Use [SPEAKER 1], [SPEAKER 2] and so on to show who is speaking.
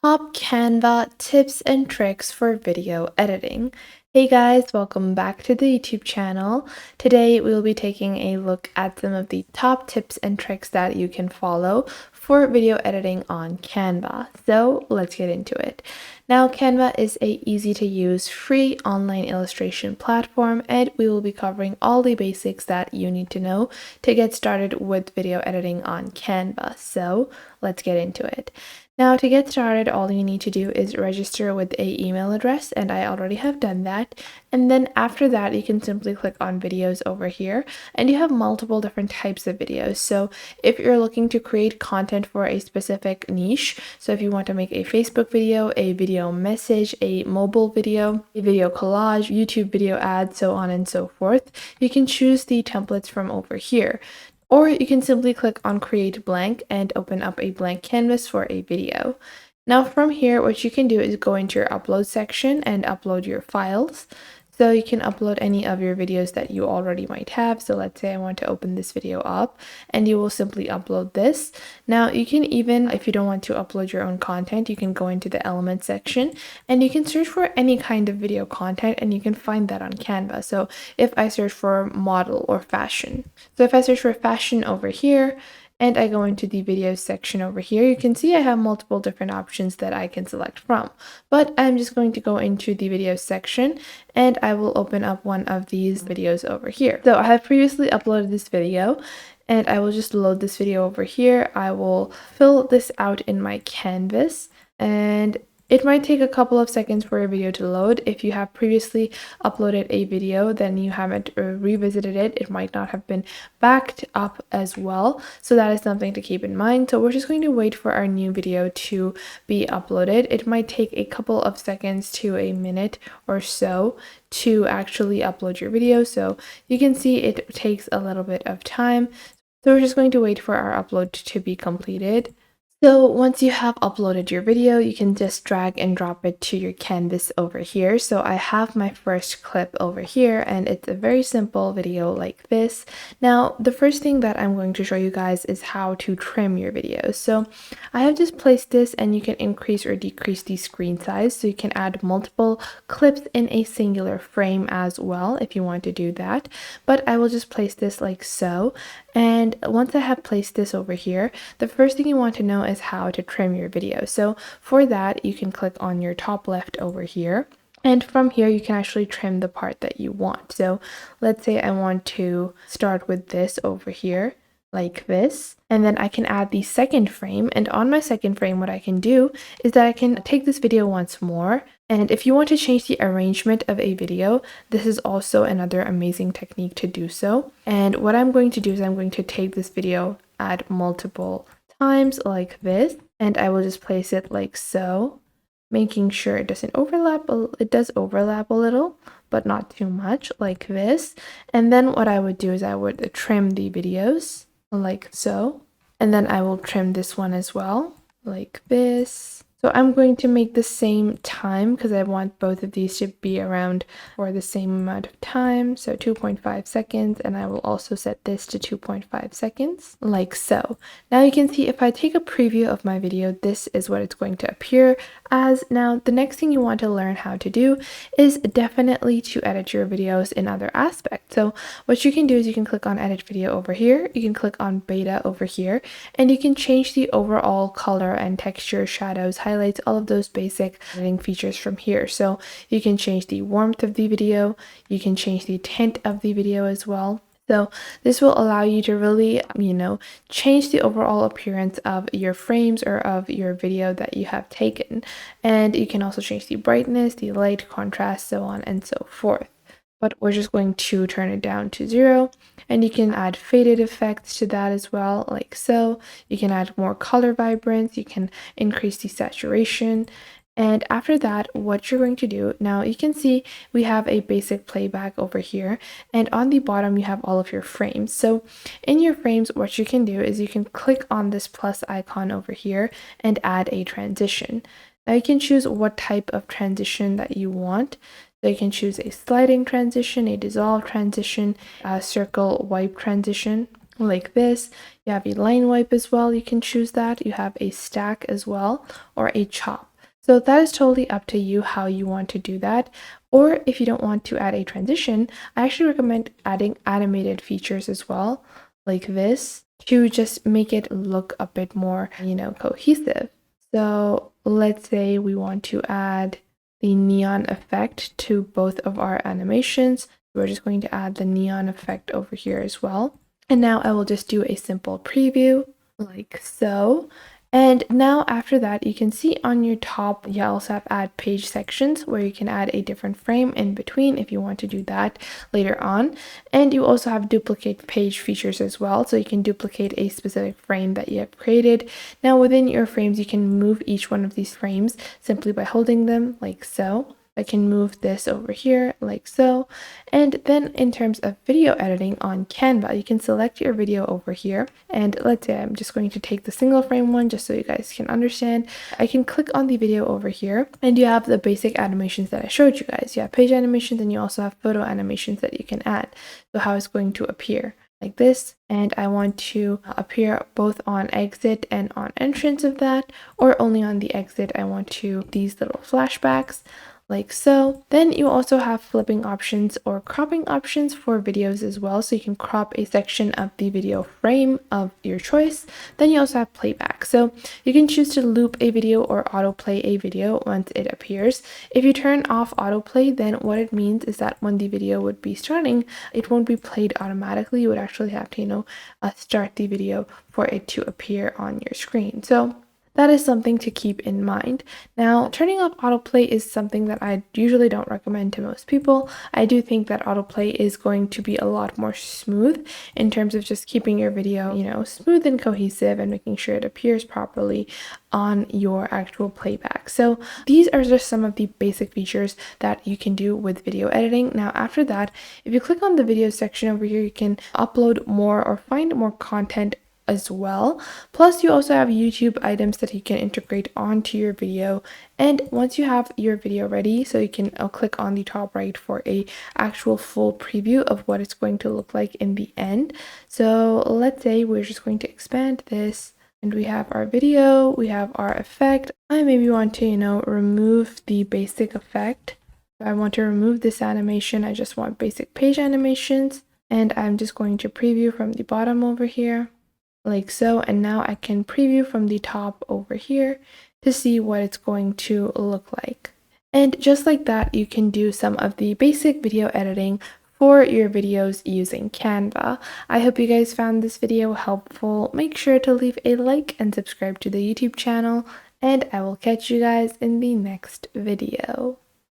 [SPEAKER 1] Top Canva tips and tricks for video editing. Hey guys, welcome back to the YouTube channel. Today we'll be taking a look at some of the top tips and tricks that you can follow for video editing on Canva. So let's get into it. Now, Canva is a easy to use free online illustration platform, and we will be covering all the basics that you need to know to get started with video editing on Canva. So let's get into it. Now, to get started, all you need to do is register with an email address, and I already have done that. And then after that, you can simply click on videos over here, and you have multiple different types of videos. So if you're looking to create content for a specific niche, so if you want to make a Facebook video, a video message, a mobile video, a video collage, YouTube video ad, so on and so forth, you can choose the templates from over here. Or you can simply click on create blank and open up a blank canvas for a video. Now from here, what you can do is go into your upload section and upload your files. So you can upload any of your videos that you already might have. So let's say I want to open this video up, and you will simply upload this. Now you can even, if you don't want to upload your own content, you can go into the element section and you can search for any kind of video content, and you can find that on Canva. So if I search for model or fashion, so if I search for fashion over here, and I go into the videos section over here, you can see I have multiple different options that I can select from. But I'm just going to go into the videos section, and I will open up one of these videos over here. So I have previously uploaded this video, and I will just load this video over here. I will fill this out in my canvas, and it might take a couple of seconds for your video to load. If you have previously uploaded a video, then you haven't revisited it, it might not have been backed up as well. So that is something to keep in mind. So we're just going to wait for our new video to be uploaded. It might take a couple of seconds to a minute or so to actually upload your video. So you can see it takes a little bit of time. So we're just going to wait for our upload to be completed. So once you have uploaded your video, you can just drag and drop it to your canvas over here. So I have my first clip over here, and it's a very simple video like this. Now, the first thing that I'm going to show you guys is how to trim your videos. So I have just placed this, and you can increase or decrease the screen size. So you can add multiple clips in a singular frame as well if you want to do that. But I will just place this like so. And once I have placed this over here, the first thing you want to know is how to trim your video. So for that, you can click on your top left over here. And from here, you can actually trim the part that you want. So let's say I want to start with this over here, like this. And then I can add the second frame. And on my second frame, what I can do is that I can take this video once more. And if you want to change the arrangement of a video, this is also another amazing technique to do so. And what I'm going to do is I'm going to take this video, add multiple times like this, and I will just place it like so, making sure it doesn't overlap. It does overlap a little, but not too much, like this. And then what I would do is I would trim the videos like so, and then I will trim this one as well, like this. So I'm going to make the same time because I want both of these to be around for the same amount of time. So 2.5 seconds, and I will also set this to 2.5 seconds, like so. Now you can see if I take a preview of my video, this is what it's going to appear as. Now, the next thing you want to learn how to do is definitely to edit your videos in other aspects. So what you can do is you can click on edit video over here, you can click on beta over here, and you can change the overall color and texture, shadows, highlights, all of those basic editing features from here. So you can change the warmth of the video, you can change the tint of the video as well. So this will allow you to really, change the overall appearance of your frames or of your video that you have taken. And you can also change the brightness, the light, contrast, so on and so forth. But we're just going to turn it down to 0, and you can add faded effects to that as well, like so. You can add more color vibrance, you can increase the saturation. And after that, what you're going to do, now you can see we have a basic playback over here, and on the bottom you have all of your frames. So in your frames, what you can do is you can click on this plus icon over here and add a transition. Now you can choose what type of transition that you want. So you can choose a sliding transition, a dissolve transition, a circle wipe transition, like this. You have a line wipe as well, you can choose that. You have a stack as well, or a chop. So that is totally up to you how you want to do that. Or if you don't want to add a transition, I actually recommend adding animated features as well, like this, to just make it look a bit more, cohesive. So let's say we want to add the neon effect to both of our animations. We're just going to add the neon effect over here as well. And now I will just do a simple preview like so. And now after that, you can see on your top, you also have add page sections where you can add a different frame in between if you want to do that later on. And you also have duplicate page features as well. So you can duplicate a specific frame that you have created. Now within your frames, you can move each one of these frames simply by holding them like so. I can move this over here like so. And then in terms of video editing on Canva, you can select your video over here. And let's say I'm just going to take the single frame one just so you guys can understand. I can click on the video over here and you have the basic animations that I showed you guys. You have page animations and you also have photo animations that you can add. So how it's going to appear like this, and I want to appear both on exit and on entrance of that, or only on the exit. I want to these little flashbacks like so. Then you also have flipping options or cropping options for videos as well, so you can crop a section of the video frame of your choice. Then you also have playback, so you can choose to loop a video or autoplay a video once it appears. If you turn off autoplay, then what it means is that when the video would be starting, it won't be played automatically. You would actually have to start the video for it to appear on your screen. So that is something to keep in mind. Now, turning off autoplay is something that I usually don't recommend to most people. I do think that autoplay is going to be a lot more smooth in terms of just keeping your video, smooth and cohesive and making sure it appears properly on your actual playback. So these are just some of the basic features that you can do with video editing. Now, after that, if you click on the video section over here, you can upload more or find more content as well. Plus, you also have YouTube items that you can integrate onto your video. And once you have your video ready, so you can click on the top right for a actual full preview of what it's going to look like in the end. So let's say we're just going to expand this, and we have our video, we have our effect. I maybe want to, remove the basic effect. I want to remove this animation. I just want basic page animations, and I'm just going to preview from the bottom over here like so. And now I can preview from the top over here to see what it's going to look like. And just like that, you can do some of the basic video editing for your videos using Canva. I hope you guys found this video helpful. Make sure to leave a like and subscribe to the YouTube channel, and I will catch you guys in the next video.